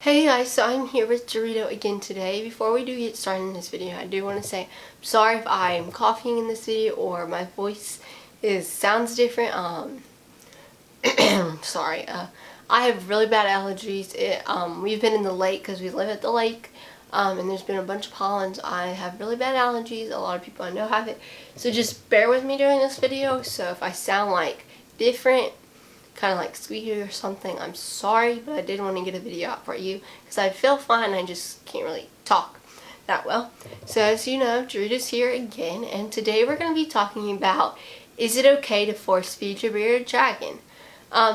Hey guys, so I'm here with Dorito again today. Before we do get started in this video, I do want to say I'm sorry if I'm coughing in this video or my voice sounds different. Sorry. I have really bad allergies. We've been in the lake because we live at the lake, and there's been a bunch of pollens. I have really bad allergies. A lot of people I know have it. So just bear with me during this video. So if I sound like different, kind of like squeaky or something, I'm sorry, but I did want to get a video out for you because I feel fine. I just can't really talk that well. So as you know, Dorito's here again, and today we're going to be talking about, is it okay to force feed your bearded dragon?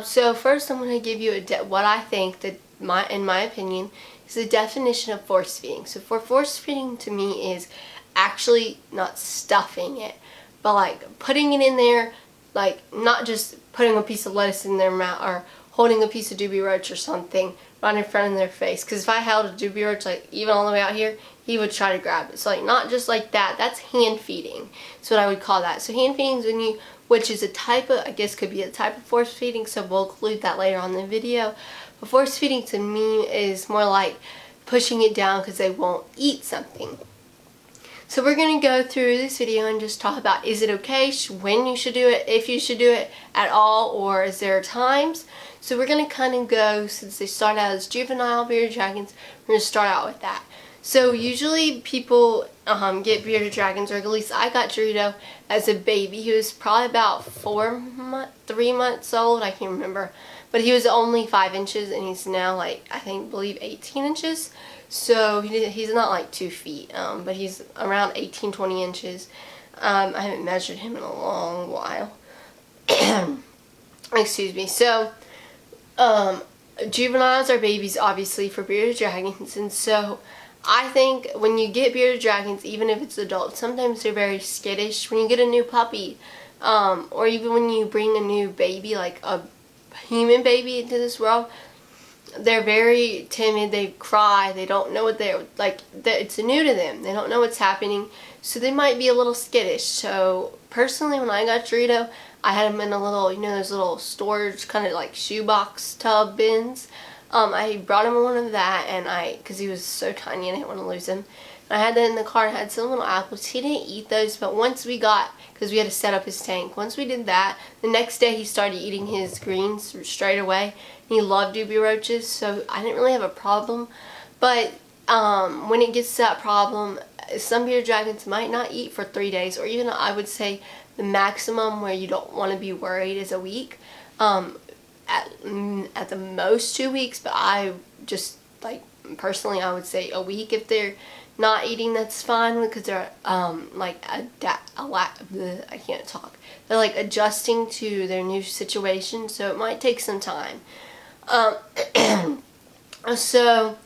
So first I'm going to give you what I think that in my opinion is the definition of force feeding. So for force feeding to me is actually not stuffing it, but like putting it in there, like not just putting a piece of lettuce in their mouth or holding a piece of doobie roach or something right in front of their face. Because if I held a doobie roach like even all the way out here, he would try to grab it. So like not just like that. That's hand feeding. That's what I would call that. So hand feeding is when you, which is a type of, I guess could be a type of force feeding. So we'll include that later on in the video. But force feeding to me is more like pushing it down because they won't eat something. So we're going to go through this video and just talk about, is it okay, when you should do it, if you should do it at all, or is there times. So we're going to kind of go, since they start out as juvenile bearded dragons, we're going to start out with that. So usually people get bearded dragons, or at least I got Dorito as a baby. He was probably about 3 months old, I can't remember. But he was only 5 inches, and he's now like, believe 18 inches. So he's not like 2 feet, but he's around 18-20 inches. I haven't measured him in a long while. Excuse me. So juveniles are babies, obviously, for bearded dragons, and so I think when you get bearded dragons, even if it's adults, sometimes they're very skittish. When you get a new puppy, or even when you bring a new baby, like a human baby into this world, they're very timid, they cry, they don't know what it's new to them, they don't know what's happening, so they might be a little skittish. So personally, when I got Dorito, I had him in a little, those little storage kind of like shoebox tub bins. I brought him one of that, and because he was so tiny, I didn't want to lose him. I had that in the car. I had some little apples. He didn't eat those, but once we got, because we had to set up his tank, once we did that, the next day he started eating his greens straight away. He loved doobie roaches, so I didn't really have a problem. But when it gets to that problem, some bearded dragons might not eat for 3 days, or even I would say the maximum where you don't want to be worried is a week. At the most 2 weeks, but I just, like, personally, I would say a week. If they're not eating, that's fine, because they're I can't talk. They're like adjusting to their new situation, so it might take some time. So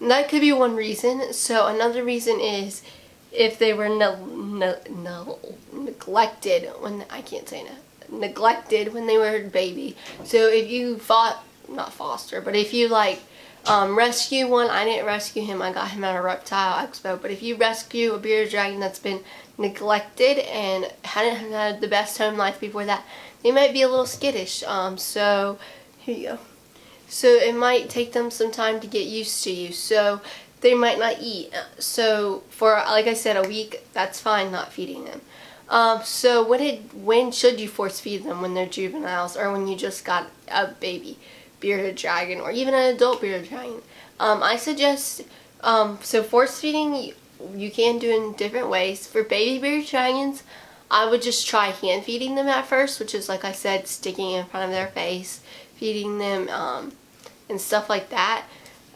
that could be one reason. So another reason is if they were neglected when neglected when they were a baby. So if you not foster, but if you rescue one, I didn't rescue him, I got him at a reptile expo, but if you rescue a bearded dragon that's been neglected and hadn't had the best home life before that, they might be a little skittish. So here you go. So it might take them some time to get used to you, so they might not eat. So for, like I said, a week, that's fine not feeding them. So when should you force feed them? When they're juveniles, or when you just got a baby bearded dragon, or even an adult bearded dragon? I suggest, so force feeding you can do in different ways. For baby bearded dragons, I would just try hand feeding them at first, which is, like I said, sticking in front of their face, feeding them, and stuff like that.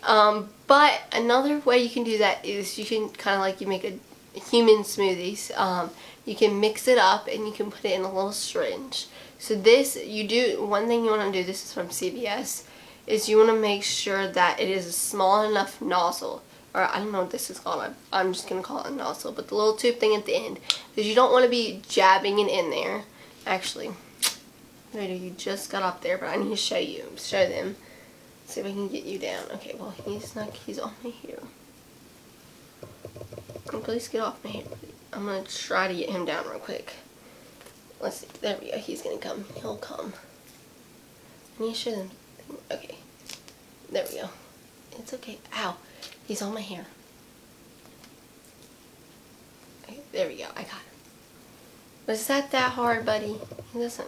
But another way you can do that is you can kind of like you make a human smoothies. You can mix it up and you can put it in a little syringe. So this, one thing you want to do, this is from CVS, is you want to make sure that it is a small enough nozzle, or I don't know what this is called, I'm just going to call it a nozzle, but the little tube thing at the end, because you don't want to be jabbing it in there. Actually, you just got up there, but I need to show them. See if I can get you down. Okay, well, he's on my hair. Please get off my hair. I'm going to try to get him down real quick. Let's see. There we go. He's going to come. He'll come. I need to show them. Okay. There we go. It's okay. Ow. He's on my hair. Okay, there we go. I got him. Was that hard, buddy? Listen.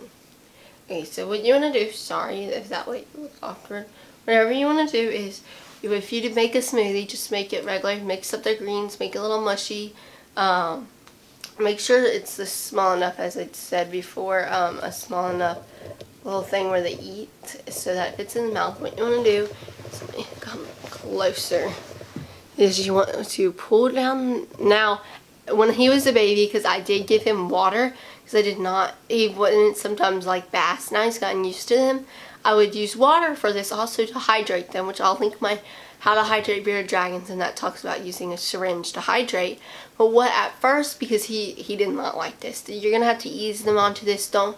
Okay, so what you want to do, sorry if that way looks awkward. Whatever you want to do is, if you make a smoothie, just make it regular. Mix up the greens, make it a little mushy. Make sure it's small enough, as I said before, a small enough little thing where they eat so that it fits in the mouth. What you want to do is, come closer, is you want to pull down. Now, when he was a baby, because I did give him water, because he wouldn't sometimes like baths. Now he's gotten used to them. I would use water for this also to hydrate them, which I'll link my How to Hydrate Bearded Dragons, and that talks about using a syringe to hydrate. But at first, because he did not like this, you're gonna have to ease them onto this. Don't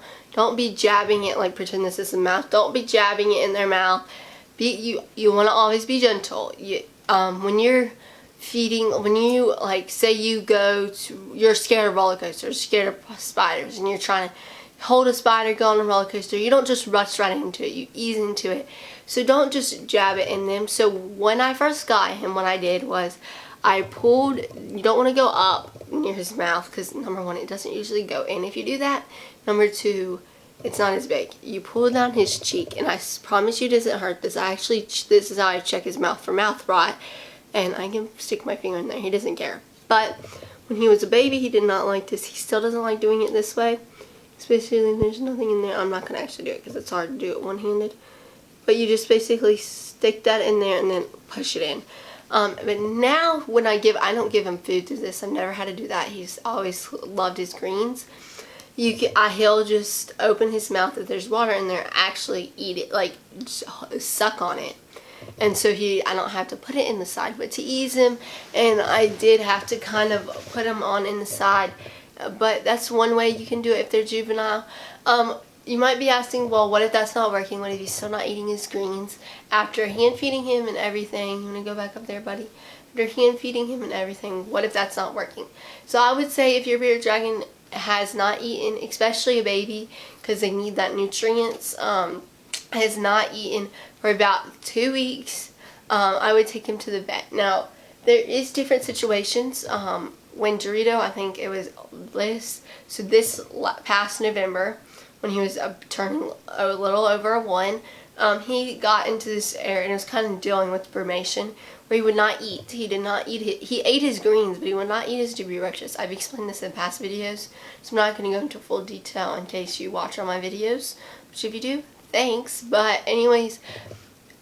be jabbing it like pretend this is a mouth. Don't be jabbing it in their mouth. You want to always be gentle. When you're feeding, when you say you're scared of roller coasters, scared of spiders, and you're trying to hold a spider, go on a roller coaster, you don't just rush right into it, you ease into it. So don't just jab it in them. So when I first got him, what I did was I pulled, you don't want to go up near his mouth, because number one, it doesn't usually go in if you do that. Number two, it's not as big. You pull down his cheek, and I promise you it doesn't hurt. This is how I check his mouth for mouth rot, and I can stick my finger in there. He doesn't care. But when he was a baby, he did not like this. He still doesn't like doing it this way, especially when there's nothing in there. I'm not going to actually do it because it's hard to do it one-handed. But you just basically stick that in there and then push it in. But now when I don't give him food through this. I've never had to do that. He's always loved his greens. He'll just open his mouth if there's water in there, actually eat it, like suck on it. And so I don't have to put it in the side, but to ease him, and I did have to kind of put him on in the side. But that's one way you can do it if they're juvenile. You might be asking, well, what if that's not working? What if he's still not eating his greens? After hand feeding him and everything, you want to go back up there, buddy? After hand feeding him and everything, what if that's not working? So I would say if your bearded dragon has not eaten, especially a baby, because they need that nutrients, has not eaten for about 2 weeks, I would take him to the vet. Now, there is different situations. When Dorito, I think it was this past November, when he was turning a little over 1, he got into this area and was kind of dealing with brumation, where he would not eat. He did not eat he ate his greens, but he would not eat his Dubulus. I've explained this in past videos, so I'm not going to go into full detail in case you watch all my videos, which if you do, thanks. But anyways,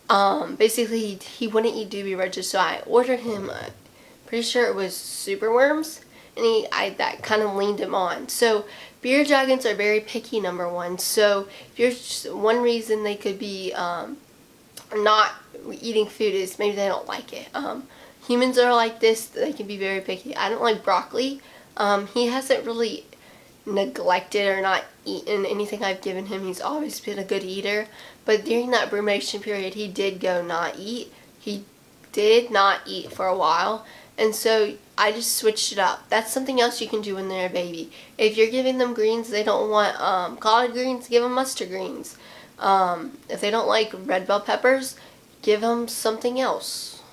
basically he wouldn't eat Dubulus, so I ordered him, pretty sure it was super worms, and that kind of leaned him on. So bearded dragons are very picky, number one. So one reason they could be not eating food is maybe they don't like it. Humans are like this, they can be very picky. I don't like broccoli. He hasn't really neglected or not eaten anything I've given him. He's always been a good eater. But during that brumation period, he did go not eat. He did not eat for a while. And so I just switched it up. That's something else you can do when they're a baby. If you're giving them greens, they don't want collard greens, give them mustard greens. If they don't like red bell peppers, give them something else.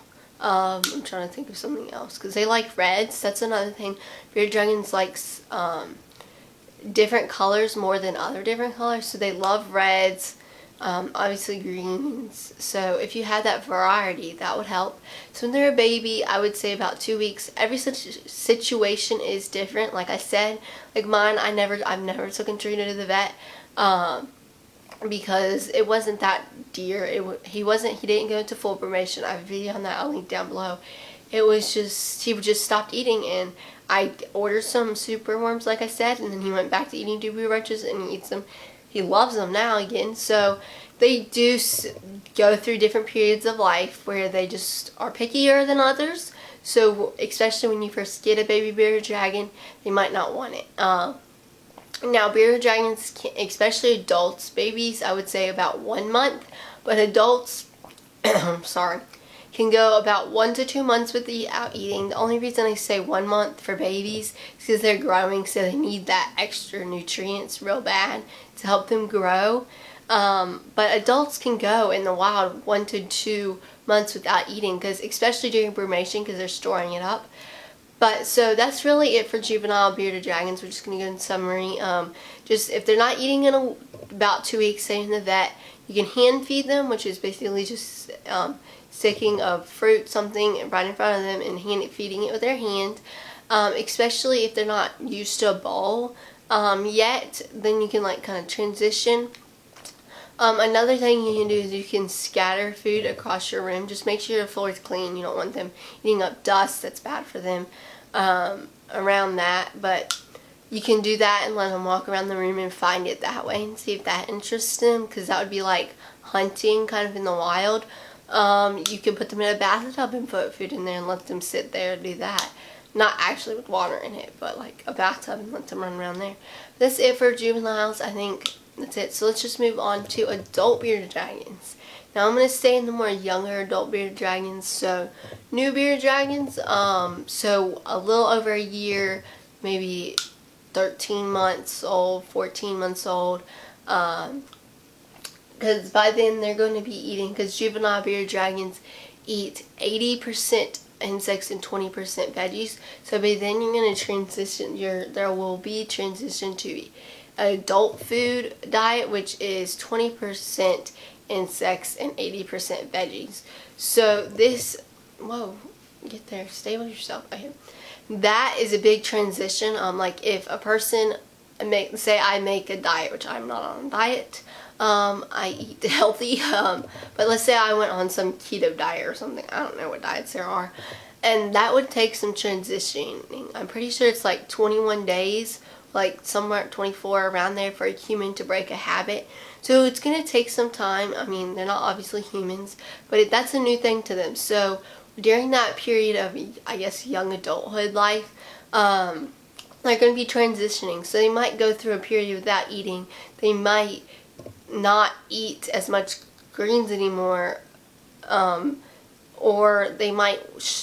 I'm trying to think of something else, because they like reds. That's another thing. Bearded dragons likes different colors more than other different colors, so they love reds. Obviously greens. So if you had that variety, that would help. So when they're a baby, I would say about 2 weeks. Every situation is different. Like I said, like mine, I've never taken Dorito to the vet because it wasn't that dear. He didn't go into full brumation. I have a video on that. I'll link down below. It was just, he just stopped eating, and I ordered some super worms, like I said, and then he went back to eating Dubulus, and he eats them. He loves them now again. So they do go through different periods of life where they just are pickier than others. So especially when you first get a baby bearded dragon, they might not want it. Now bearded dragons, especially adults, babies, I would say about 1 month, but adults, sorry, can go about 1 to 2 months without eating. The only reason I say 1 month for babies is because they're growing, so they need that extra nutrients real bad to help them grow. But adults can go in the wild 1 to 2 months without eating, because especially during brumation, because they're storing it up. But so that's really it for juvenile bearded dragons. We're just going to go in summary. Just if they're not eating in about 2 weeks, say in the vet, you can hand feed them, which is basically just sticking a fruit, something right in front of them and feeding it with their hand. Especially if they're not used to a bowl yet, then you can like kind of transition. Another thing you can do is you can scatter food across your room. Just make sure your floor is clean. You don't want them eating up dust. That's bad for them around that. But you can do that and let them walk around the room and find it that way and see if that interests them, because that would be like hunting kind of in the wild. You can put them in a bathtub and put food in there and let them sit there and do that. Not actually with water in it, but like a bathtub, and let them run around there. That's it for juveniles. I think that's it. So let's just move on to adult bearded dragons. Now I'm going to stay in the more younger adult bearded dragons. So new bearded dragons, so a little over a year, maybe 13 months old, 14 months old, because by then they're going to be eating, because juvenile bearded dragons eat 80% insects and 20% veggies. So by then you're going to transition, there will be transition to an adult food diet, which is 20% insects and 80% veggies. So this, whoa, get there, stay with yourself right here. That is a big transition. Like if a person say I make a diet, which I'm not on a diet, I eat healthy, but let's say I went on some keto diet or something. I don't know what diets there are, and that would take some transitioning. I'm pretty sure it's like 21 days, like somewhere 24 around there, for a human to break a habit. So it's going to take some time. I mean, they're not obviously humans, but that's a new thing to them. So during that period of, I guess, young adulthood life, they're going to be transitioning. So they might go through a period without eating. They might not eat as much greens anymore, or they might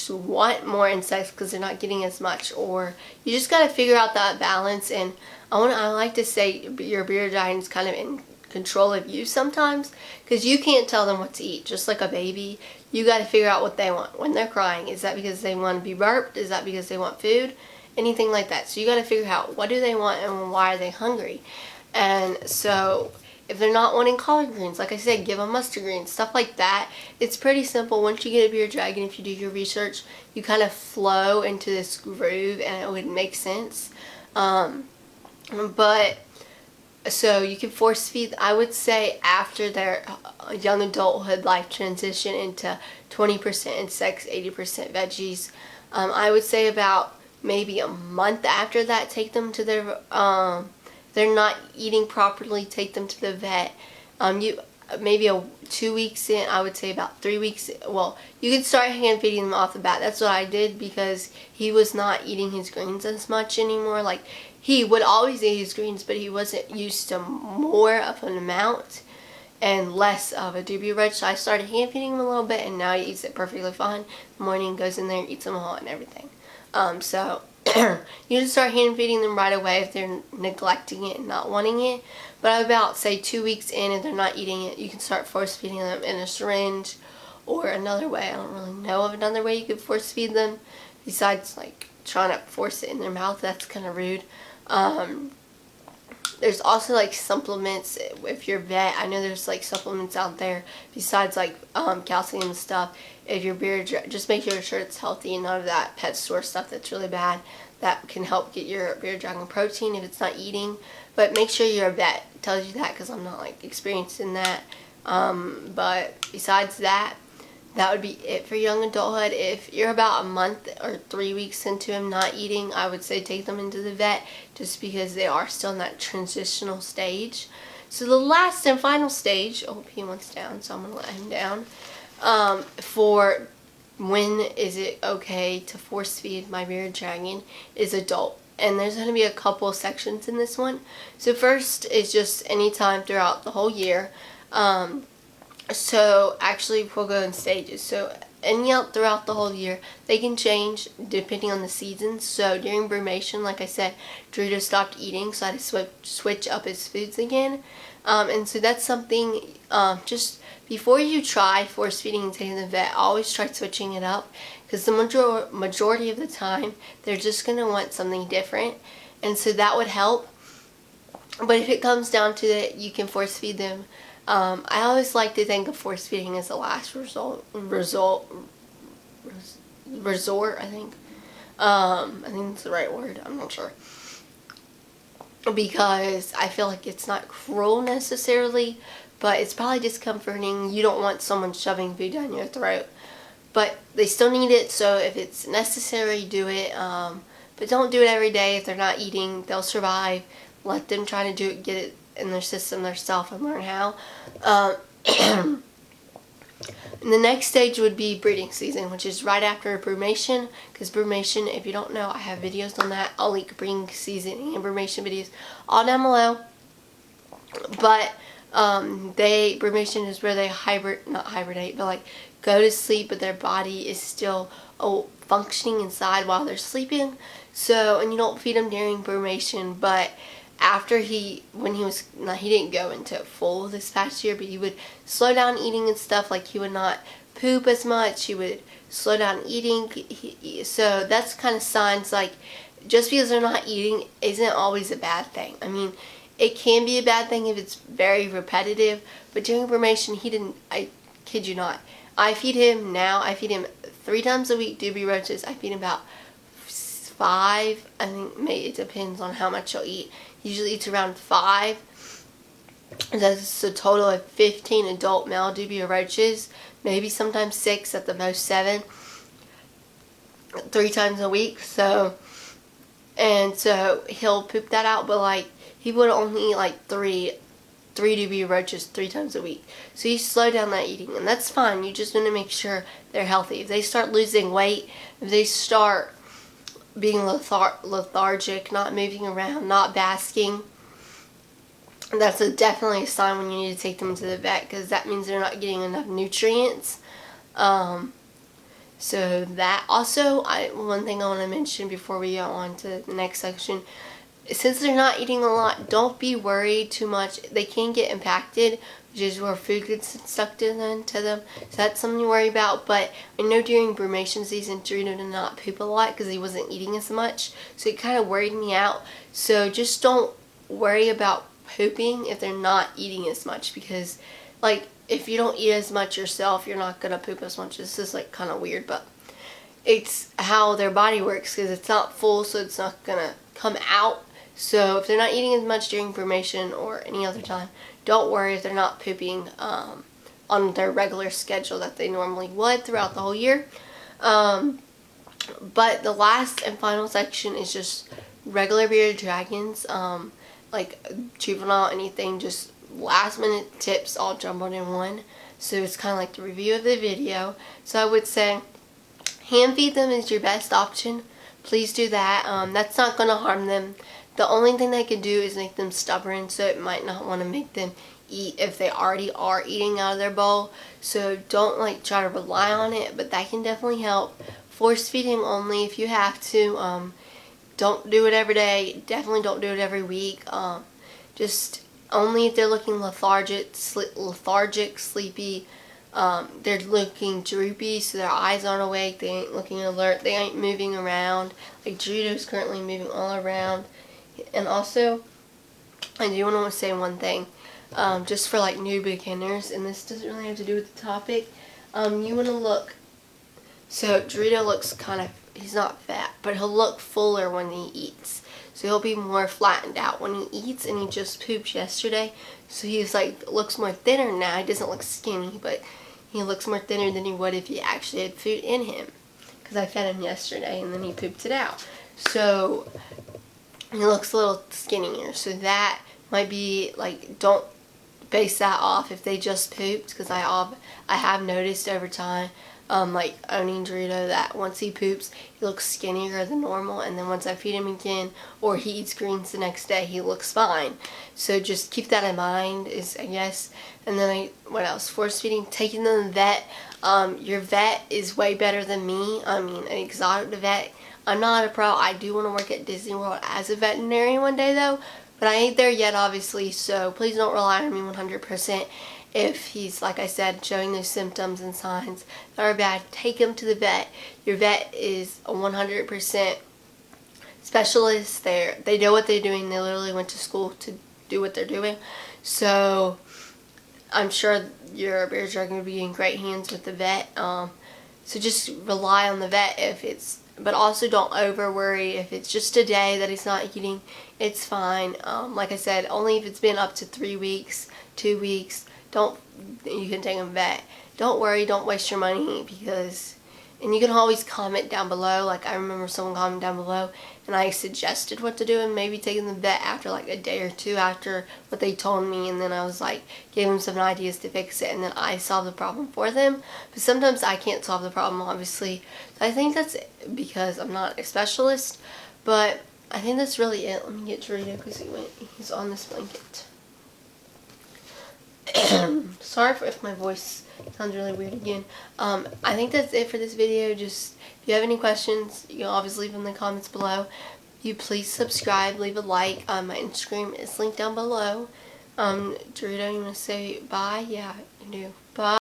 want more insects because they're not getting as much. Or you just got to figure out that balance. And I like to say your bearded dragon is kind of in control of you sometimes, because you can't tell them what to eat. Just like a baby, you got to figure out what they want when they're crying. Is that because they want to be burped? Is that because they want food? Anything like that. So you got to figure out what do they want and why are they hungry. And so if they're not wanting collard greens, like I said, give them mustard greens, stuff like that. It's pretty simple. Once you get a bearded dragon, if you do your research, you kind of flow into this groove and it would make sense. But so you can force feed, I would say, after their young adulthood life transition into 20% insects, 80% veggies. I would say about maybe a month after that, take them to their, they're not eating properly, take them to the vet. Maybe 2 weeks in, I would say about 3 weeks. Well, you can start hand feeding them off the bat. That's what I did, because he was not eating his greens as much anymore. Like, he would always eat his greens, but he wasn't used to more of an amount and less of a doobie roach. So I started hand feeding him a little bit, and now he eats it perfectly fine. In the morning, goes in there, eats them all and everything. So you just start hand feeding them right away if they're neglecting it and not wanting it. But about, say, 2 weeks in, if they're not eating it, you can start force feeding them in a syringe, or another way. I don't really know of another way you could force feed them besides like trying to force it in their mouth. That's kind of rude. There's also like supplements. If you're vet, I know there's like supplements out there besides like calcium and stuff. If your beard, just make sure it's healthy and none of that pet store stuff that's really bad. That can help get your bearded dragon protein if it's not eating. But make sure your vet tells you that, because I'm not like experienced in that. But besides that, that would be it for young adulthood. If you're about a month or 3 weeks into him not eating, I would say take them into the vet, just because they are still in that transitional stage. So the last and final stage, oh, he wants down, so I'm going to let him down, for when is it okay to force feed my bearded dragon is adult. And there's going to be a couple sections in this one. So first is just anytime throughout the whole year. So actually we'll go in stages. So throughout the whole year, they can change depending on the seasons. So during brumation, like I said, Dorito stopped eating, so I had to switch up his foods again. And so that's something, just before you try force feeding and taking the vet, always try switching it up, because the majority of the time they're just going to want something different, and so that would help. But if it comes down to it, you can force feed them. I always like to think of force feeding as the last resort. I think that's the right word. I'm not sure, because I feel like it's not cruel necessarily, but it's probably discomforting. You don't want someone shoving food down your throat, but they still need it. So if it's necessary, do it. But don't do it every day. If they're not eating, they'll survive. Let them try to do it, get it in their system themselves, and learn how. And the next stage would be breeding season, which is right after brumation, because brumation, if you don't know, I have videos on that. I'll link breeding season and brumation videos all down below. But brumation is where they not hibernate, but like go to sleep, but their body is still functioning inside while they're sleeping. So, and you don't feed them during brumation, but after he didn't go into full this past year, but he would slow down eating and stuff. Like, he would not poop as much. He would slow down eating. So that's kind of signs, like, just because they're not eating isn't always a bad thing. I mean, it can be a bad thing if it's very repetitive, but during brumation, I kid you not, I feed him 3 times a week, Doobie Roaches. I feed him about 5. I think maybe it depends on how much he'll eat. He usually eats around 5. That's a total of 15 adult male Doobie Roaches. Maybe sometimes 6, at the most 7. 3 times a week. So he'll poop that out, but like he would only eat like 3 Doobie Roaches 3 times a week. So you slow down that eating, and that's fine. You just want to make sure they're healthy. If they start losing weight, if they start being lethargic, not moving around, not basking, that's definitely a sign when you need to take them to the vet, because that means they're not getting enough nutrients. So that also, one thing I want to mention before we go on to the next section, since they're not eating a lot, don't be worried too much. They can get impacted, which is where food gets sucked into them. So that's something to worry about. But I know during brumation season, Dorito did not poop a lot because he wasn't eating as much. So it kind of worried me out. So just don't worry about pooping if they're not eating as much, because like if you don't eat as much yourself, you're not going to poop as much. This is like kind of weird, but it's how their body works, because it's not full, so it's not going to come out. So if they're not eating as much during brumation or any other time, don't worry if they're not pooping on their regular schedule that they normally would throughout the whole year. But the last and final section is just regular bearded dragons, like juvenile, anything, just last minute tips all jumbled in one. So it's kind of like the review of the video. So I would say hand feed them is your best option. Please do that. That's not going to harm them. The only thing they can do is make them stubborn, so it might not want to make them eat if they already are eating out of their bowl. So don't like try to rely on it, but that can definitely help. Force feeding only if you have to. Don't do it every day. Definitely don't do it every week. Just only if they're looking lethargic, sleepy. They're looking droopy, so their eyes aren't awake. They ain't looking alert. They ain't moving around. Like Dorito's currently moving all around. And also, I do want to say one thing, just for like new beginners, and this doesn't really have to do with the topic. You want to look, so Dorito looks kind of, he's not fat, but he'll look fuller when he eats. So he'll be more flattened out when he eats, and he just pooped yesterday. So he's like, looks more thinner now. He doesn't look skinny, but he looks more thinner than he would if he actually had food in him. Because I fed him yesterday, and then he pooped it out. So he looks a little skinnier, so that might be like, don't base that off if they just pooped, because I have noticed over time, like owning Dorito, that once he poops, he looks skinnier than normal, and then once I feed him again, or he eats greens the next day, he looks fine. So just keep that in mind, is I guess. And then what else? Force feeding, taking them to the vet. Your vet is way better than me. I mean, an exotic vet. I'm not a pro. I do want to work at Disney World as a veterinarian one day, though. But I ain't there yet, obviously, so please don't rely on me 100%. If he's, like I said, showing those symptoms and signs that are bad, take him to the vet. Your vet is a 100% specialist. They know what they're doing. They literally went to school to do what they're doing. So I'm sure your bears are going to be in great hands with the vet. So just rely on the vet but also don't over worry. If it's just a day that he's not eating, it's fine. Like I said, only if it's been up to 3 weeks, 2 weeks, you can take him to vet. Don't worry, don't waste your money, and you can always comment down below. Like, I remember someone commented down below, and I suggested what to do, and maybe taking the vet after like a day or two after what they told me, and then I was like, gave them some ideas to fix it, and then I solved the problem for them. But sometimes I can't solve the problem, obviously. So I think that's because I'm not a specialist, but I think that's really it. Let me get Dorito because he's on this blanket. Sorry if my voice sounds really weird again. I think that's it for this video. Just, if you have any questions, you can obviously leave them in the comments below. You please subscribe, leave a like. My Instagram is linked down below. Dorito, you want to say bye? Yeah, you do. Bye.